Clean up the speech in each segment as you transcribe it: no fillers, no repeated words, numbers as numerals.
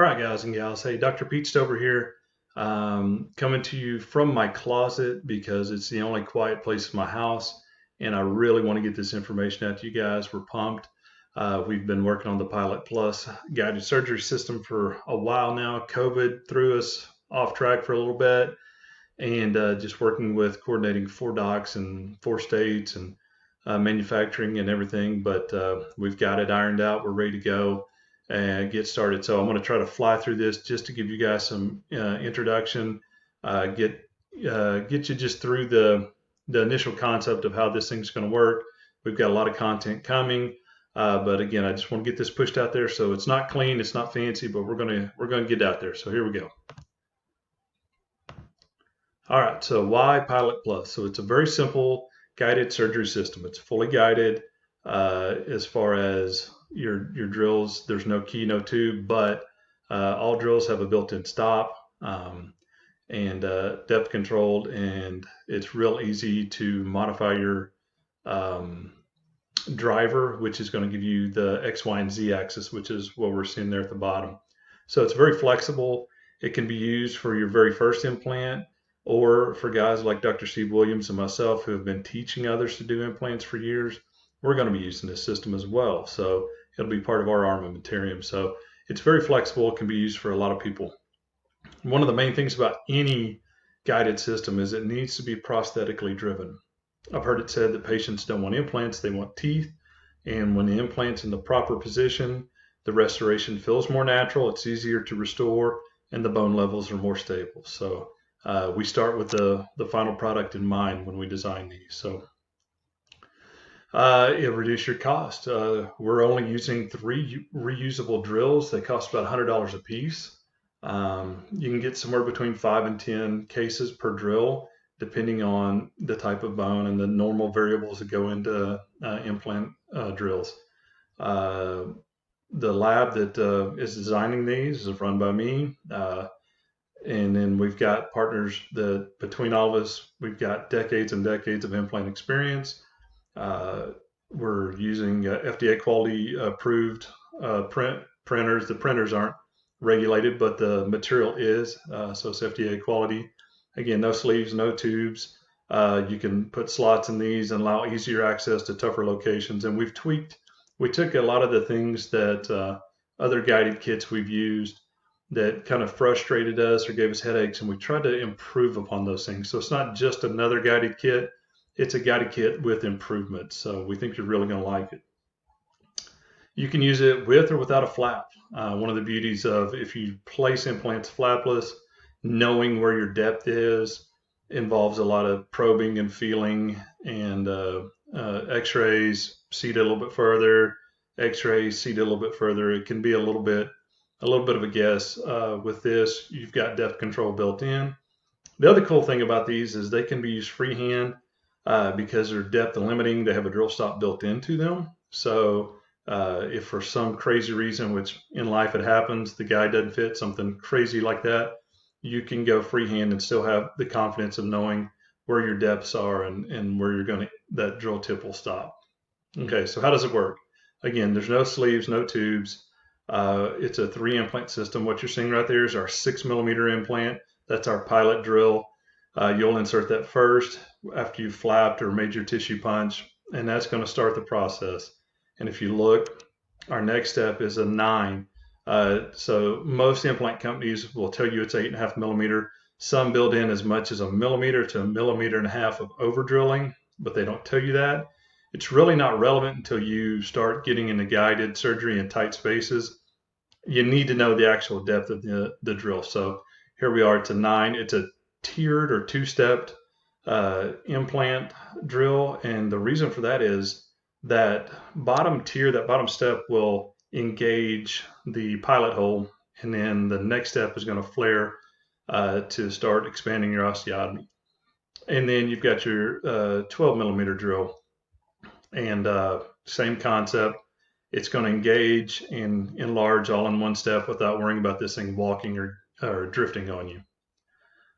All right, guys and gals. Hey, Dr. Pete Stover here, coming to you from my closet because it's the only quiet place in my house, and I really want to get this information out to you guys. We're pumped. We've been working on the Pilot Plus guided surgery system for a while now. COVID threw us off track for a little bit, and just working with coordinating 4 docs in 4 states and manufacturing and everything. But we've got it ironed out. We're ready to go and get started. So I'm going to try to fly through this just to give you guys some introduction, get you just through the initial concept of how this thing's going to work. We've got a lot of content coming, but again, I just want to get this pushed out there. So it's not clean, it's not fancy, but we're gonna get out there. So here we go. All right, so why Pilot Plus? So it's a very simple guided surgery system. It's fully guided as far as your drills. There's no key, no tube, but all drills have a built-in stop and depth controlled, and it's real easy to modify your driver, which is going to give you the X, Y, and Z axis, which is what we're seeing there at the bottom. So it's very flexible. It can be used for your very first implant, or for guys like Dr. Steve Williams and myself who have been teaching others to do implants for years. We're going to be using this system as well. So it'll be part of our armamentarium. So it's very flexible. It can be used for a lot of people. One of the main things about any guided system is it needs to be prosthetically driven. I've heard it said that patients don't want implants, they want teeth. And when the implant's in the proper position, the restoration feels more natural, it's easier to restore, and the bone levels are more stable. So we start with the final product in mind when we design these. So it'll reduce your cost. We're only using 3 reusable drills. They cost about $100 a piece. You can get somewhere between 5 and 10 cases per drill, depending on the type of bone and the normal variables that go into implant drills. The lab that is designing these is run by me. And then we've got partners that between all of us, we've got decades and decades of implant experience. We're using FDA quality approved printers. The printers aren't regulated, but the material is, so it's FDA quality. Again, no sleeves, no tubes. You can put slots in these and allow easier access to tougher locations. And we took a lot of the things that other guided kits we've used that kind of frustrated us or gave us headaches, and we tried to improve upon those things. So it's not just another guided kit, it's a guided kit with improvements. So we think you're really going to like it. You can use it with or without a flap. One of the beauties of if you place implants flapless, knowing where your depth is involves a lot of probing and feeling, and x-rays, seat it a little bit further, x-rays, seat it a little bit further. It can be a little bit of a guess. With this, you've got depth control built in. The other cool thing about these is they can be used freehand because they're depth limiting. They have a drill stop built into them. So if for some crazy reason, which in life it happens, the guide doesn't fit, something crazy like that, you can go freehand and still have the confidence of knowing where your depths are and where you're going to, that drill tip will stop. Okay, so how does it work? Again, there's no sleeves, no tubes. It's a 3 implant system. What you're seeing right there is our 6mm implant. That's our pilot drill. You'll insert that first after you've flapped or made your tissue punch, and that's going to start the process. And if you look, our next step is a 9. So most implant companies will tell you it's 8.5mm. Some build in as much as 1mm to 1.5 mm of over drilling, but they don't tell you that. It's really not relevant until you start getting into guided surgery in tight spaces. You need to know the actual depth of the drill. So here we are, it's a 9. It's a tiered or 2-stepped implant drill. And the reason for that is that bottom tier, that bottom step will engage the pilot hole. And then the next step is going to flare to start expanding your osteotomy. And then you've got your 12mm drill. And same concept. It's going to engage and enlarge all in one step without worrying about this thing walking or drifting on you.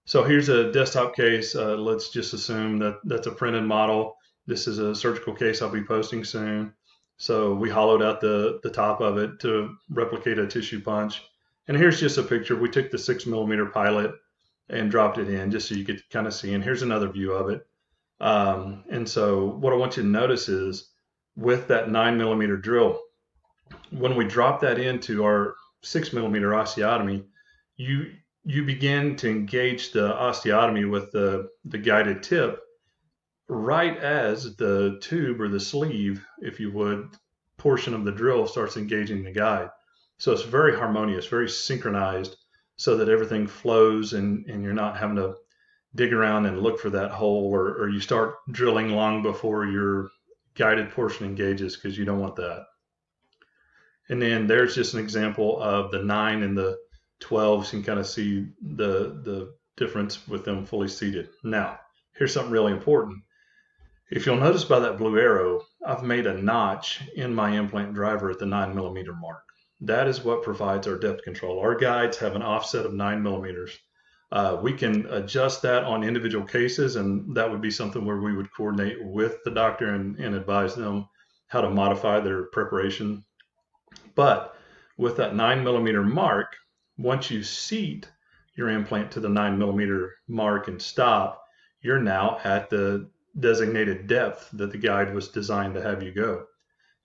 So here's a desktop case. Let's just assume that that's a printed model. This is a surgical case I'll be posting soon. So we hollowed out the top of it to replicate a tissue punch. And here's just a picture. We took the 6mm pilot and dropped it in just so you could kind of see. And here's another view of it. And so what I want you to notice is with that 9mm drill, when we drop that into our 6mm osteotomy, you begin to engage the osteotomy with the guided tip right as the tube or the sleeve, if you would, portion of the drill starts engaging the guide. So it's very harmonious, very synchronized, so that everything flows and you're not having to dig around and look for that hole, or you start drilling long before your guided portion engages, because you don't want that. And then there's just an example of the 9 and the 12, so you can kind of see the difference with them fully seated. Now, here's something really important. If you'll notice by that blue arrow, I've made a notch in my implant driver at the 9mm mark. That is what provides our depth control. Our guides have an offset of 9mm. We can adjust that on individual cases, and that would be something where we would coordinate with the doctor and advise them how to modify their preparation. But with that 9mm mark, once you seat your implant to the 9mm mark and stop, you're now at the designated depth that the guide was designed to have you go.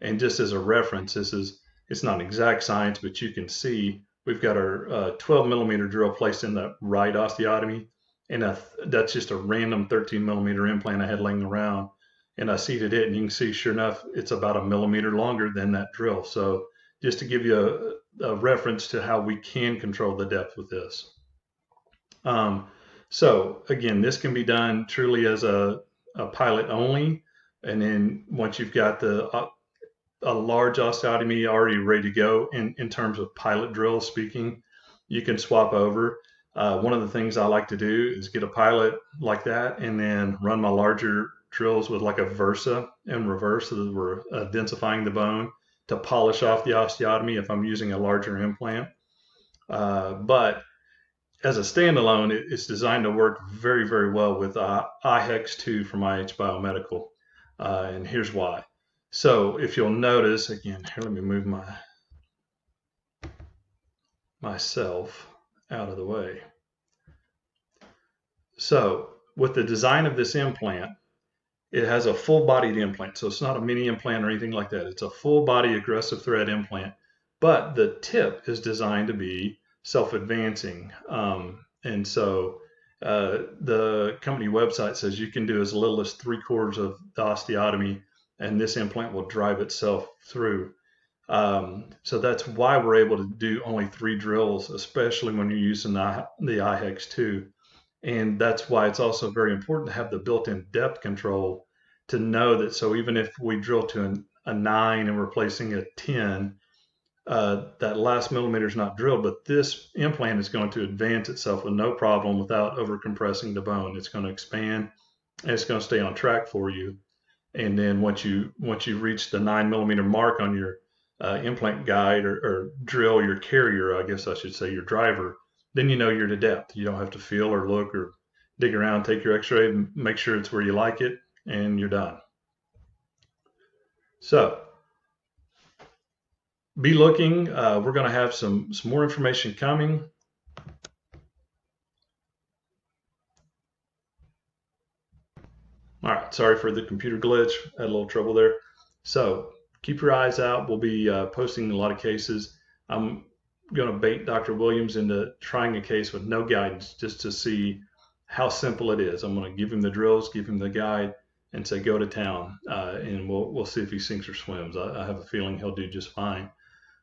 And just as a reference, it's not exact science, but you can see we've got our 12mm drill placed in the right osteotomy, and that's just a random 13mm implant I had laying around, and I seated it, and you can see, sure enough, it's about 1mm longer than that drill. So just to give you a reference to how we can control the depth with this. So again, this can be done truly as a pilot only, and then once you've got a large osteotomy already ready to go in terms of pilot drills speaking, you can swap over. One of the things I like to do is get a pilot like that and then run my larger drills with like a Versa in reverse, so that we're densifying the bone to polish off the osteotomy if I'm using a larger implant. But as a standalone, it's designed to work very, very well with iHex 2 from IH Biomedical. And here's why. So if you'll notice, again, here, let me move myself out of the way. So with the design of this implant, it has a full-bodied implant. So it's not a mini implant or anything like that. It's a full-body aggressive thread implant, but the tip is designed to be self-advancing. And so the company website says you can do as little as 3/4 of the osteotomy, and this implant will drive itself through. So that's why we're able to do only 3 drills, especially when you're using the iHex 2. And that's why it's also very important to have the built-in depth control to know that, so even if we drill to a 9 and we're placing a 10, that last millimeter is not drilled, but this implant is going to advance itself with no problem without over compressing the bone. It's going to expand and it's going to stay on track for you. And then once you reach the 9mm mark on your implant guide or drill, your carrier, I guess I should say, your driver, then you know you're to depth. You don't have to feel or look or dig around, take your x-ray and make sure it's where you like it, and you're done. So be looking. We're going to have some more information coming. All right, sorry for the computer glitch. Had a little trouble there. So keep your eyes out. We'll be posting a lot of cases. I'm going to bait Dr. Williams into trying a case with no guidance, just to see how simple it is. I'm going to give him the drills, give him the guide, and say go to town, and we'll see if he sinks or swims. I have a feeling he'll do just fine.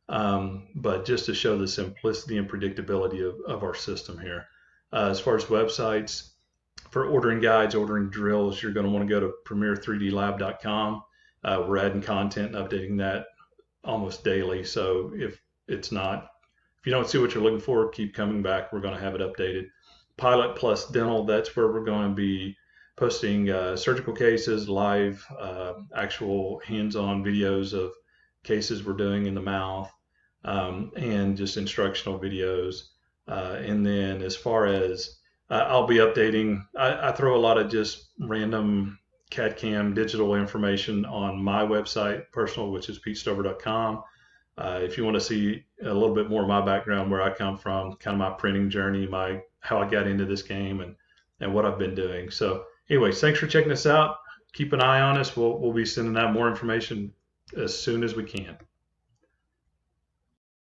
But just to show the simplicity and predictability of our system here. As far as websites, for ordering guides, ordering drills, you're going to want to go to premier3dlab.com. We're adding content and updating that almost daily. So if you don't see what you're looking for, keep coming back. We're going to have it updated. Pilot plus dental, that's where we're going to be posting surgical cases, live, actual hands-on videos of cases we're doing in the mouth, and just instructional videos. And then as far as I'll be updating, I throw a lot of just random CAD-CAM digital information on my website, personal, which is petestover.com. if you want to see a little bit more of my background, where I come from, kind of my printing journey, my how I got into this game, and what I've been doing. So, anyways, thanks for checking us out. Keep an eye on us. We'll be sending out more information as soon as we can.